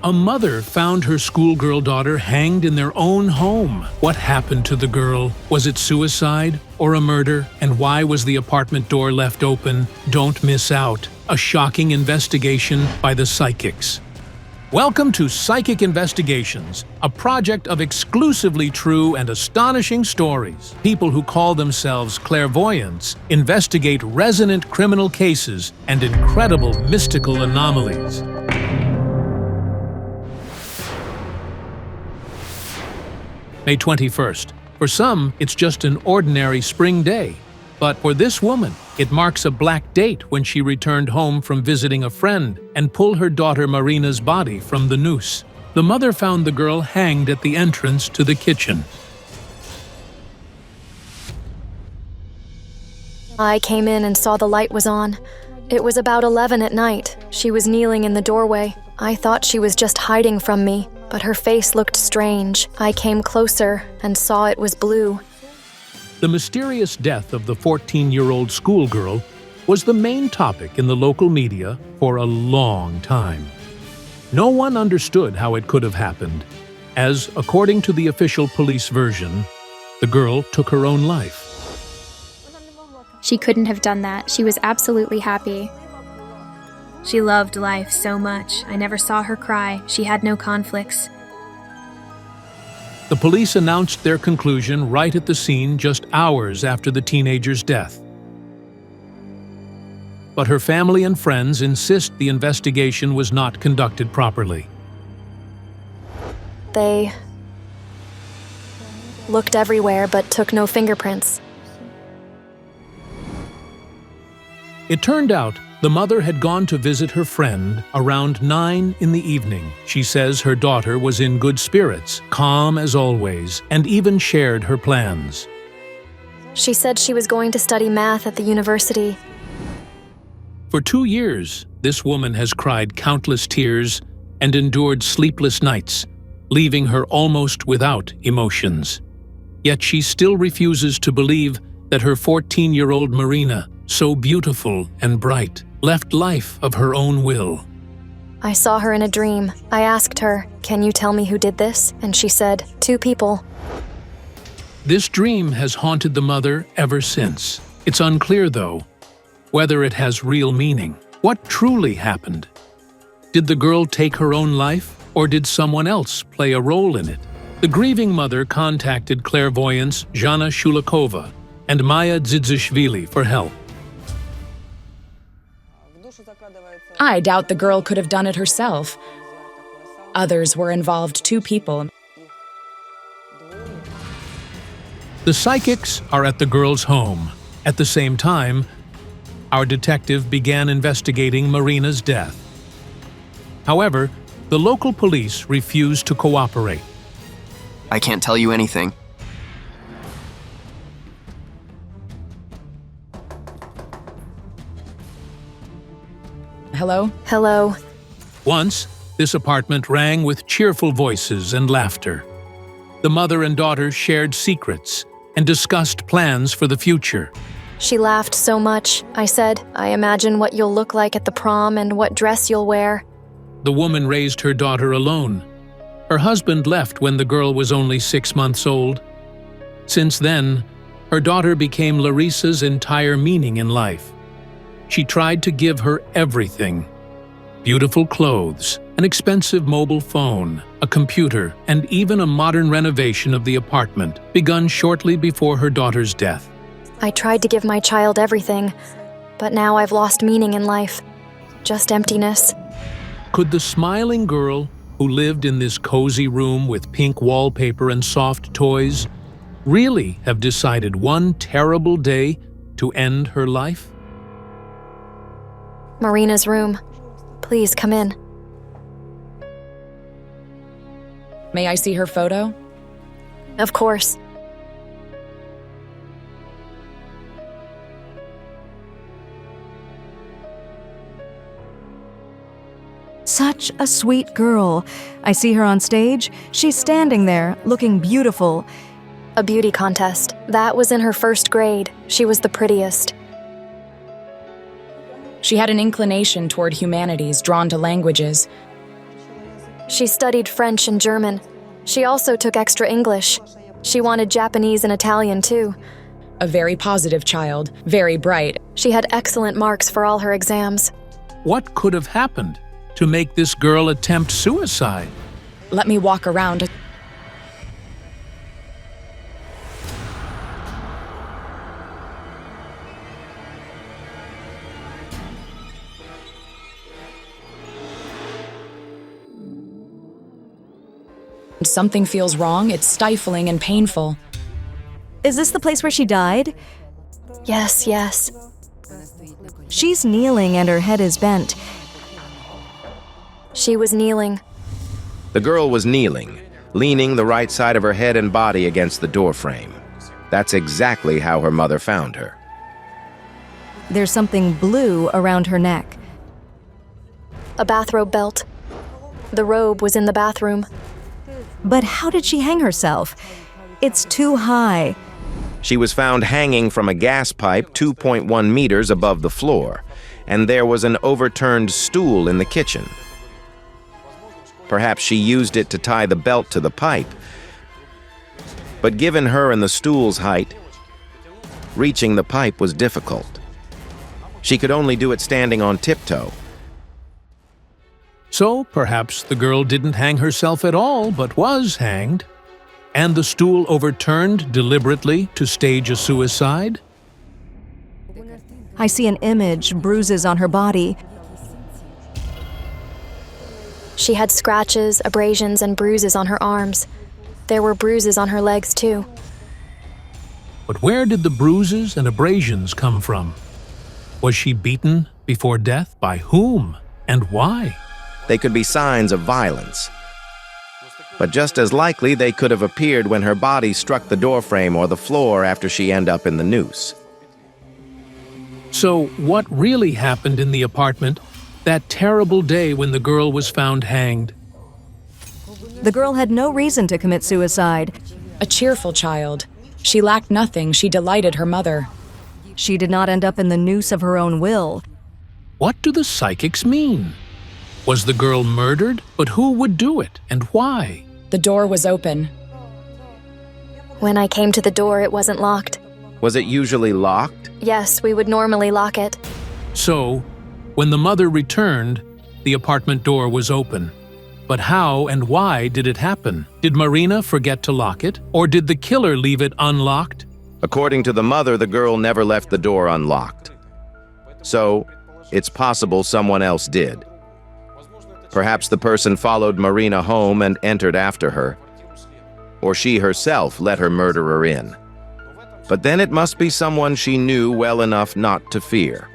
A mother found her schoolgirl daughter hanged in their own home. What happened to the girl? Was it suicide or a murder? And why was the apartment door left open? Don't miss out. A shocking investigation by the psychics. Welcome to Psychic Investigations, a project of exclusively true and astonishing stories. People who call themselves clairvoyants investigate resonant criminal cases and incredible mystical anomalies. May 21st. For some, it's just an ordinary spring day. But for this woman, it marks a black date when she returned home from visiting a friend and pulled her daughter Marina's body from the noose. The mother found the girl hanged at the entrance to the kitchen. I came in and saw the light was on. It was about 11 at night. She was kneeling in the doorway. I thought she was just hiding from me, but her face looked strange. I came closer and saw it was blue. The mysterious death of the 14-year-old schoolgirl was the main topic in the local media for a long time. No one understood how it could have happened, as, according to the official police version, the girl took her own life. She couldn't have done that. She was absolutely happy. She loved life so much. I never saw her cry. She had no conflicts. The police announced their conclusion right at the scene just hours after the teenager's death. But her family and friends insist the investigation was not conducted properly. They looked everywhere but took no fingerprints. It turned out the mother had gone to visit her friend around 9 in the evening. She says her daughter was in good spirits, calm as always, and even shared her plans. She said she was going to study math at the university. For 2 years, this woman has cried countless tears and endured sleepless nights, leaving her almost without emotions. Yet she still refuses to believe that her 14-year-old Marina, so beautiful and bright, left life of her own will. I saw her in a dream. I asked her, "Can you tell me who did this?" And she said, "2 people." This dream has haunted the mother ever since. It's unclear, though, whether it has real meaning. What truly happened? Did the girl take her own life, or did someone else play a role in it? The grieving mother contacted clairvoyants Jana Shulikova and Maya Dzidzishvili for help. I doubt the girl could have done it herself. Others were involved, 2 people. The psychics are at the girl's home. At the same time, our detective began investigating Marina's death. However, the local police refused to cooperate. I can't tell you anything. Hello? Hello. Once, this apartment rang with cheerful voices and laughter. The mother and daughter shared secrets and discussed plans for the future. She laughed so much. I said, "I imagine what you'll look like at the prom and what dress you'll wear." The woman raised her daughter alone. Her husband left when the girl was only 6 months old. Since then, her daughter became Larissa's entire meaning in life. She tried to give her everything: beautiful clothes, an expensive mobile phone, a computer, and even a modern renovation of the apartment, begun shortly before her daughter's death. I tried to give my child everything, but now I've lost meaning in life. Just emptiness. Could the smiling girl who lived in this cozy room with pink wallpaper and soft toys really have decided one terrible day to end her life? Marina's room. Please come in. May I see her photo? Of course. Such a sweet girl. I see her on stage. She's standing there, looking beautiful. A beauty contest. That was in her 1st grade. She was the prettiest. She had an inclination toward humanities, drawn to languages. She studied French and German. She also took extra English. She wanted Japanese and Italian too. A very positive child, very bright. She had excellent marks for all her exams. What could have happened to make this girl attempt suicide? Let me walk around. Something feels wrong. It's stifling and painful. Is this the place where she died? Yes, yes. She's kneeling and her head is bent. She was kneeling. The girl was kneeling, leaning the right side of her head and body against the doorframe. That's exactly how her mother found her. There's something blue around her neck. A bathrobe belt. The robe was in the bathroom. But how did she hang herself? It's too high. She was found hanging from a gas pipe 2.1 meters above the floor, and there was an overturned stool in the kitchen. Perhaps she used it to tie the belt to the pipe. But given her and the stool's height, reaching the pipe was difficult. She could only do it standing on tiptoe. So perhaps the girl didn't hang herself at all, but was hanged. And the stool overturned deliberately to stage a suicide? I see an image, bruises on her body. She had scratches, abrasions, and bruises on her arms. There were bruises on her legs too. But where did the bruises and abrasions come from? Was she beaten before death? By whom and why? They could be signs of violence. But just as likely, they could have appeared when her body struck the doorframe or the floor after she ended up in the noose. So what really happened in the apartment that terrible day when the girl was found hanged? The girl had no reason to commit suicide. A cheerful child. She lacked nothing. She delighted her mother. She did not end up in the noose of her own will. What do the psychics mean? Was the girl murdered? But who would do it and why? The door was open. When I came to the door, it wasn't locked. Was it usually locked? Yes, we would normally lock it. So, when the mother returned, the apartment door was open. But how and why did it happen? Did Marina forget to lock it? Or did the killer leave it unlocked? According to the mother, the girl never left the door unlocked. So, it's possible someone else did. Perhaps the person followed Marina home and entered after her. Or she herself let her murderer in. But then it must be someone she knew well enough not to fear.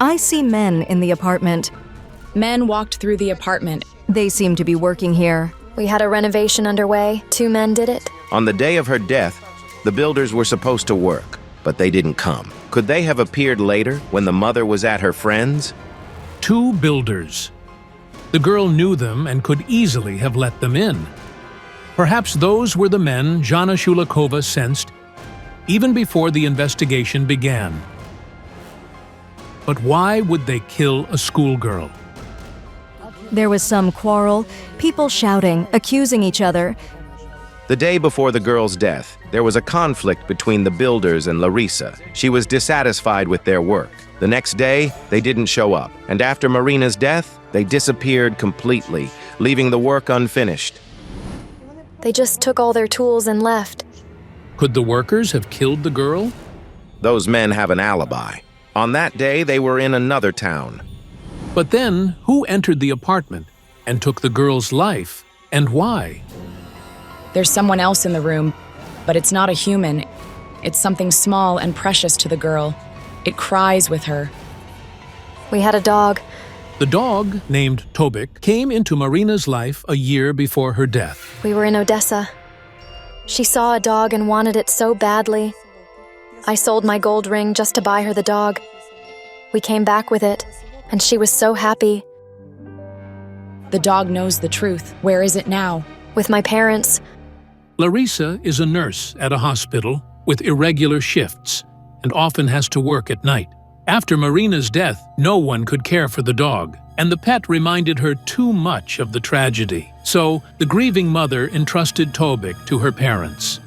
I see men in the apartment. Men walked through the apartment. They seem to be working here. We had a renovation underway. 2 men did it. On the day of her death, the builders were supposed to work, but they didn't come. Could they have appeared later when the mother was at her friend's? 2 builders. The girl knew them and could easily have let them in. Perhaps those were the men Jana Shulakova sensed even before the investigation began. But why would they kill a schoolgirl? There was some quarrel, people shouting, accusing each other. The day before the girl's death, there was a conflict between the builders and Larissa. She was dissatisfied with their work. The next day, they didn't show up. And after Marina's death, they disappeared completely, leaving the work unfinished. They just took all their tools and left. Could the workers have killed the girl? Those men have an alibi. On that day, they were in another town. But then, who entered the apartment and took the girl's life, and why? There's someone else in the room, but it's not a human. It's something small and precious to the girl. It cries with her. We had a dog. The dog, named Tobik, came into Marina's life a year before her death. We were in Odessa. She saw a dog and wanted it so badly. I sold my gold ring just to buy her the dog. We came back with it, and she was so happy. The dog knows the truth. Where is it now? With my parents. Larissa is a nurse at a hospital with irregular shifts and often has to work at night. After Marina's death, no one could care for the dog. and the pet reminded her too much of the tragedy. So, the grieving mother entrusted Tobik to her parents.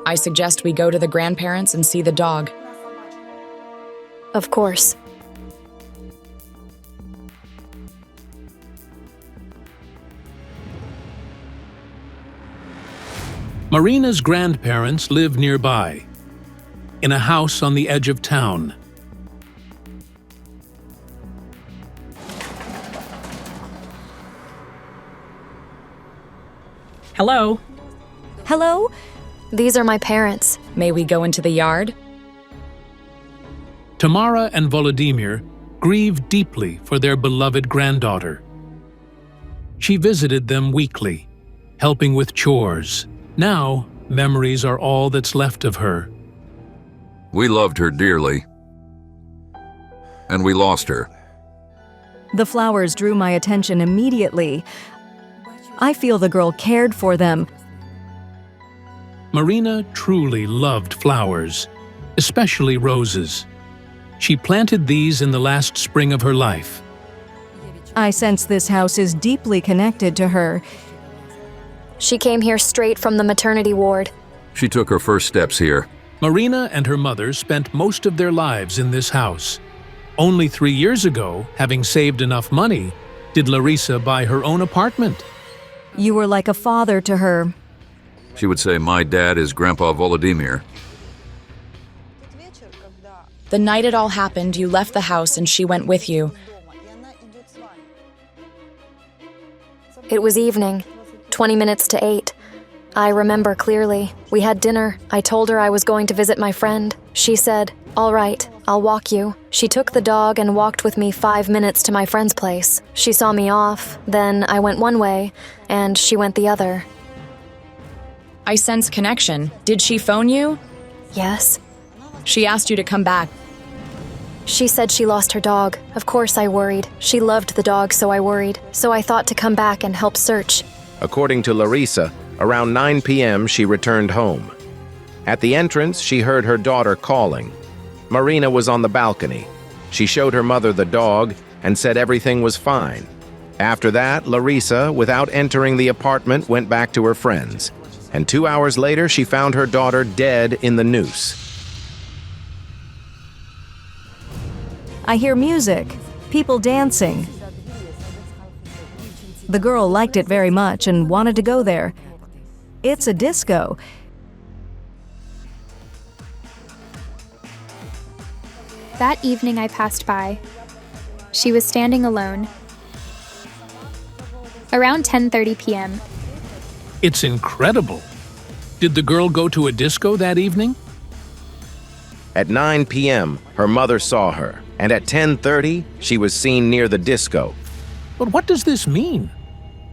I suggest we go to the grandparents and see the dog. Of course. Marina's grandparents live nearby, in a house on the edge of town. Hello? Hello? These are my parents. May we go into the yard? Tamara and Volodymyr grieve deeply for their beloved granddaughter. She visited them weekly, helping with chores. Now, memories are all that's left of her. We loved her dearly, and we lost her. The flowers drew my attention immediately. I feel the girl cared for them. Marina truly loved flowers, especially roses. She planted these in the last spring of her life. I sense this house is deeply connected to her. She came here straight from the maternity ward. She took her first steps here. Marina and her mother spent most of their lives in this house. Only 3 years ago, having saved enough money, did Larissa buy her own apartment. You were like a father to her. She would say, "My dad is Grandpa Volodymyr." The night it all happened, you left the house and she went with you. It was evening, 20 minutes to 8. I remember clearly. We had dinner. I told her I was going to visit my friend. She said, "All right, I'll walk you." She took the dog and walked with me 5 minutes to my friend's place. She saw me off, then I went one way, and she went the other. I sense connection. Did she phone you? Yes. She asked you to come back. She said she lost her dog. Of course I worried. She loved the dog, so I worried. So I thought to come back and help search. According to Larissa, around 9 p.m. she returned home. At the entrance, she heard her daughter calling. Marina was on the balcony. She showed her mother the dog and said everything was fine. After that, Larissa, without entering the apartment, went back to her friends. And 2 hours later, she found her daughter dead in the noose. I hear music, people dancing. The girl liked it very much and wanted to go there. It's a disco. That evening I passed by. She was standing alone. Around 10:30 p.m. It's incredible. Did the girl go to a disco that evening? At 9 p.m., her mother saw her, and at 10:30, she was seen near the disco. But what does this mean?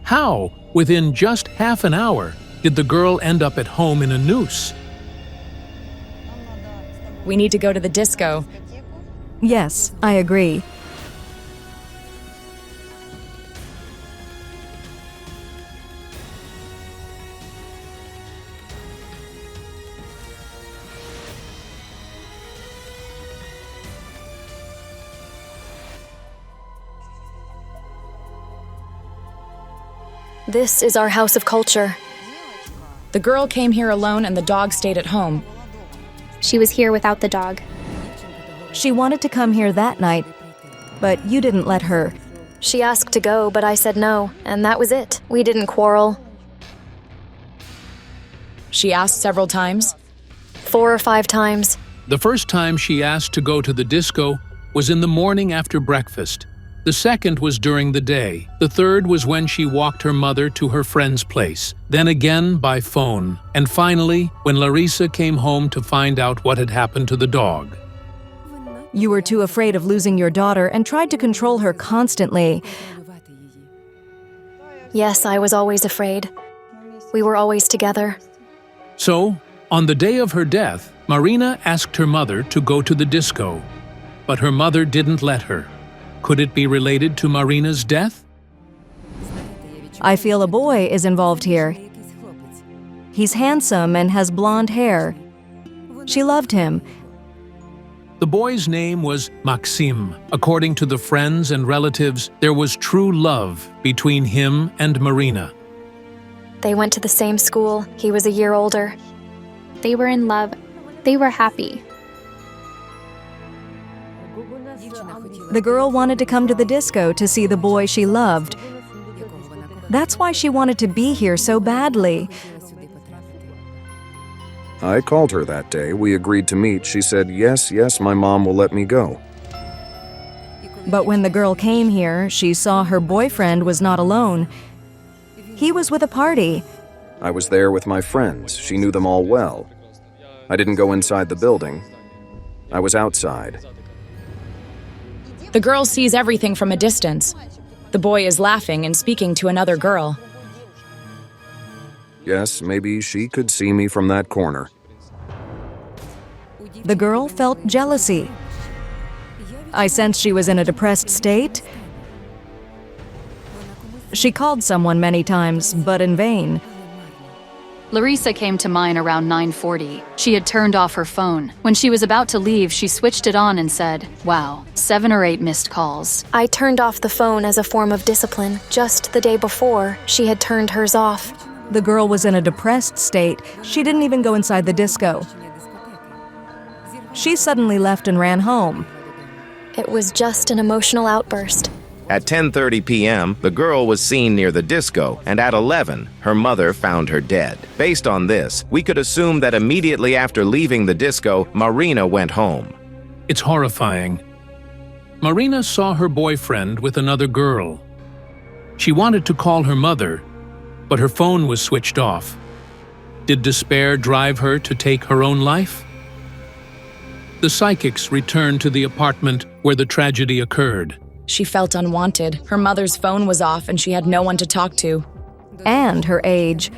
How, within just half an hour, did the girl end up at home in a noose? We need to go to the disco. Yes, I agree. This is our house of culture. The girl came here alone and the dog stayed at home. She was here without the dog. She wanted to come here that night, but you didn't let her. She asked to go, but I said no, and that was it. We didn't quarrel. She asked several times. 4 or 5 times. The first time she asked to go to the disco was in the morning after breakfast. The second was during the day. The third was when she walked her mother to her friend's place. Then again by phone. And finally, when Larissa came home to find out what had happened to the dog. You were too afraid of losing your daughter and tried to control her constantly. Yes, I was always afraid. We were always together. So, on the day of her death, Marina asked her mother to go to the disco. But her mother didn't let her. Could it be related to Marina's death? I feel a boy is involved here. He's handsome and has blonde hair. She loved him. The boy's name was Maxim. According to the friends and relatives, there was true love between him and Marina. They went to the same school. He was a year older. They were in love. They were happy. The girl wanted to come to the disco to see the boy she loved. That's why she wanted to be here so badly. I called her that day. We agreed to meet. She said, yes, my mom will let me go. But when the girl came here, she saw her boyfriend was not alone. He was with a party. I was there with my friends. She knew them all well. I didn't go inside the building. I was outside. The girl sees everything from a distance. The boy is laughing and speaking to another girl. Yes, maybe she could see me from that corner. The girl felt jealousy. I sensed she was in a depressed state. She called someone many times, but in vain. Larissa came to mine around 9:40. She had turned off her phone. When she was about to leave, she switched it on and said, "Wow, 7 or 8 missed calls." I turned off the phone as a form of discipline. Just the day before, she had turned hers off. The girl was in a depressed state. She didn't even go inside the disco. She suddenly left and ran home. It was just an emotional outburst. At 10:30 p.m., the girl was seen near the disco, and at 11, her mother found her dead. Based on this, we could assume that immediately after leaving the disco, Marina went home. It's horrifying. Marina saw her boyfriend with another girl. She wanted to call her mother, but her phone was switched off. Did despair drive her to take her own life? The psychics returned to the apartment where the tragedy occurred. She felt unwanted. Her mother's phone was off and she had no one to talk to. And her age.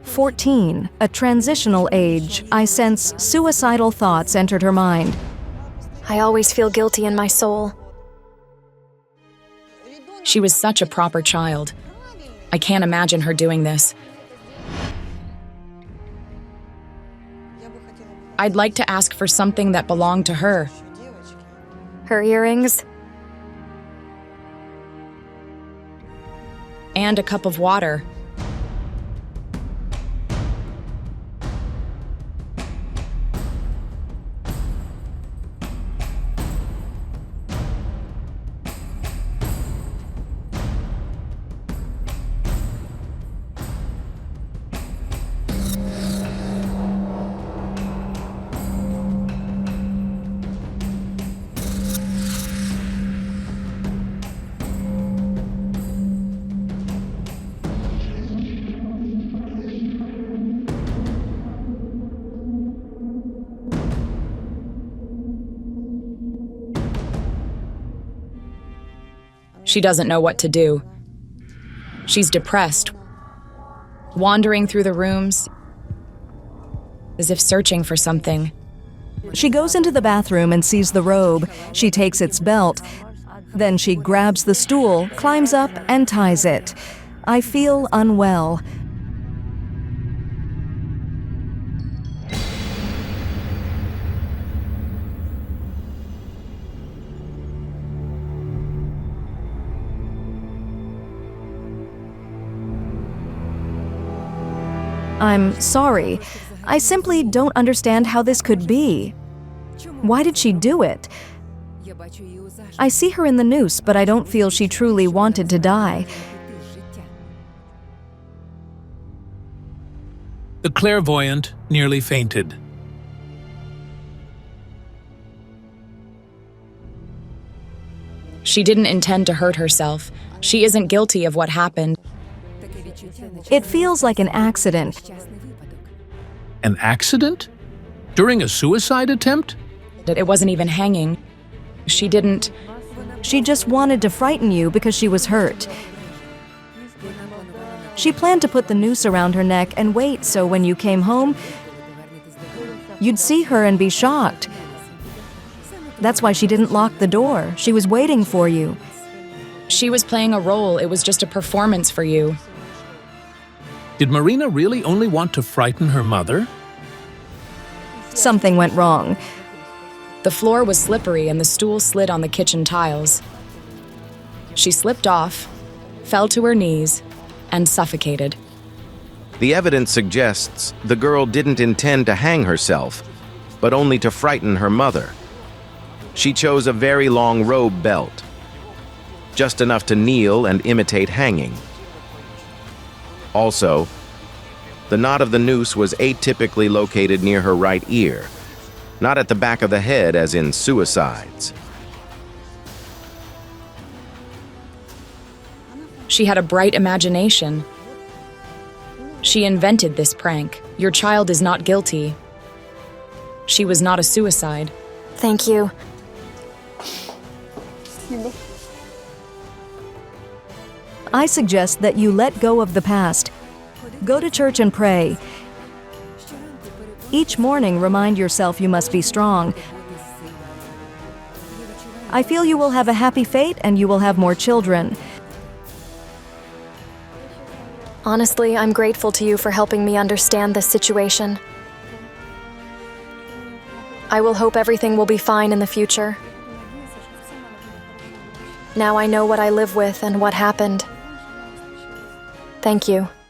14, a transitional age. I sense suicidal thoughts entered her mind. I always feel guilty in my soul. She was such a proper child. I can't imagine her doing this. I'd like to ask for something that belonged to her. Her earrings? And a cup of water. She doesn't know what to do. She's depressed, wandering through the rooms, as if searching for something. She goes into the bathroom and sees the robe. She takes its belt. Then she grabs the stool, climbs up, and ties it. I feel unwell. I'm sorry. I simply don't understand how this could be. Why did she do it? I see her in the noose, but I don't feel she truly wanted to die. The clairvoyant nearly fainted. She didn't intend to hurt herself. She isn't guilty of what happened. It feels like an accident. An accident? During a suicide attempt? It wasn't even hanging. She didn't. She just wanted to frighten you because she was hurt. She planned to put the noose around her neck and wait so when you came home, you'd see her and be shocked. That's why she didn't lock the door. She was waiting for you. She was playing a role. It was just a performance for you. Did Marina really only want to frighten her mother? Something went wrong. The floor was slippery and the stool slid on the kitchen tiles. She slipped off, fell to her knees, and suffocated. The evidence suggests the girl didn't intend to hang herself, but only to frighten her mother. She chose a very long robe belt, just enough to kneel and imitate hanging. Also, the knot of the noose was atypically located near her right ear, not at the back of the head as in suicides. She had a bright imagination. She invented this prank. Your child is not guilty. She was not a suicide. Thank you. I suggest that you let go of the past. Go to church and pray. Each morning, remind yourself you must be strong. I feel you will have a happy fate and you will have more children. Honestly, I'm grateful to you for helping me understand this situation. I will hope everything will be fine in the future. Now I know what I live with and what happened. Thank you.